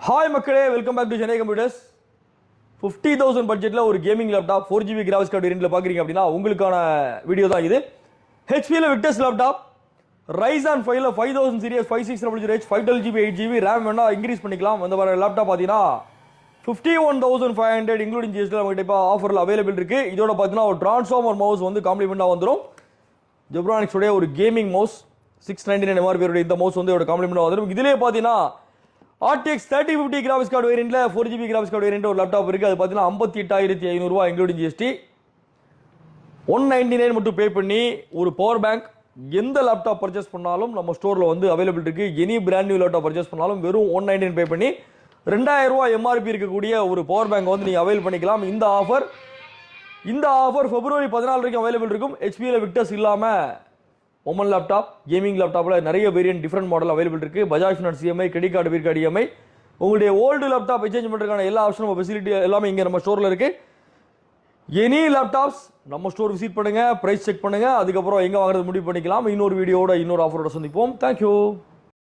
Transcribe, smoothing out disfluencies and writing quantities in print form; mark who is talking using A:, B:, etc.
A: Hi மக்களே, welcome back to Chennai computers. 50,000 பட்ஜெட்டில் ஒரு gaming laptop 4GB graphics card வேரியண்ட்டில் பார்க்குறீங்க அப்படின்னா உங்களுக்கான வீடியோ தான் இது. ஹெச்பியில் விக்டஸ் லேப்டாப் Ryzen 5ல 5000 series 5600H 512GB 8GB RAM வேணா இன்க்ரீஸ் பண்ணிக்கலாம். அந்த வர லேப்டாப் பார்த்தீங்கன்னா 51,500 இன்க்ளூடிங் ஜிஎஸ்டி நம்மகிட்ட இப்போ ஆஃபரில் அவைலபிள் இருக்குது. இதோட பார்த்தீங்கன்னா ஒரு டிரான்ஸ்ஃபார்மர் மவுஸ் வந்து காம்ப்ளிமெண்ட்டாக வந்துடும். ஜெப்ரானிக்ஸோடைய ஒரு கேமிங் மவுஸ் 699 MRP இந்த மவுஸ் வந்து இதோட காம்ப்ளிமெண்ட்டாக வந்துடும். இதிலே பார்த்தீங்கன்னா RTX 3050 கிராஃபிக்ஸ் கார்டு வேரியண்ட்ல 4GB கிராஃபிக்ஸ் கார்டு வேரியண்ட் ஒரு லேப்டாப் இருக்கு. அது பார்த்தீங்கன்னா 58,500 இன்க்ளூடிங் ஜிஎஸ்டி. 199 மட்டும் பே பண்ணி ஒரு பவர் பேங்க் எந்த லேப்டாப் பர்ச்சேஸ் பண்ணாலும் நம்ம ஸ்டோர்ல வந்து அவைலபிள் இருக்கு. Any brand new laptop purchase பண்ணாலும் வெறும் 199 பே பண்ணி 2000 MRP இருக்கக்கூடிய ஒரு பவர் பேங்க் வந்து நீங்க அவைல் பண்ணிக்கலாம். இந்த ஆஃபர் பிப்ரவரி 14 வரைக்கும் அவைலபிள் இருக்கும். ஹெச்பியில் விக்டஸ் இல்லாம ஒமன் லேப்டாப் கேமிங் லேப்டாப்பில் நிறைய வேரியன்ட் டிஃப்ரெண்ட் மாடல் அவைலபிள் இருக்குது. Bajaj finance EMI, credit card, வீர் கார்டு இஎம்ஐ, உங்களுடைய ஓல்டு லேப்டாப் எக்ஸ்சேஞ்ச் பண்ணுறதுக்கான எல்லா ஆப்ஷனும் ஃபெசிலிட்டி எல்லாமே இங்கே நம்ம ஸ்டோரில் இருக்குது. எனி லேப்டாப்ஸ் நம்ம ஸ்டோர் விசிட் பண்ணுங்கள், ப்ரைஸ் செக் பண்ணுங்கள், அதுக்கப்புறம் எங்கே வாங்குறது முடிவு பண்ணிக்கலாம். இன்னொரு வீடியோட இன்னொரு ஆஃபரோட சந்திப்போம். தேங்க்யூ.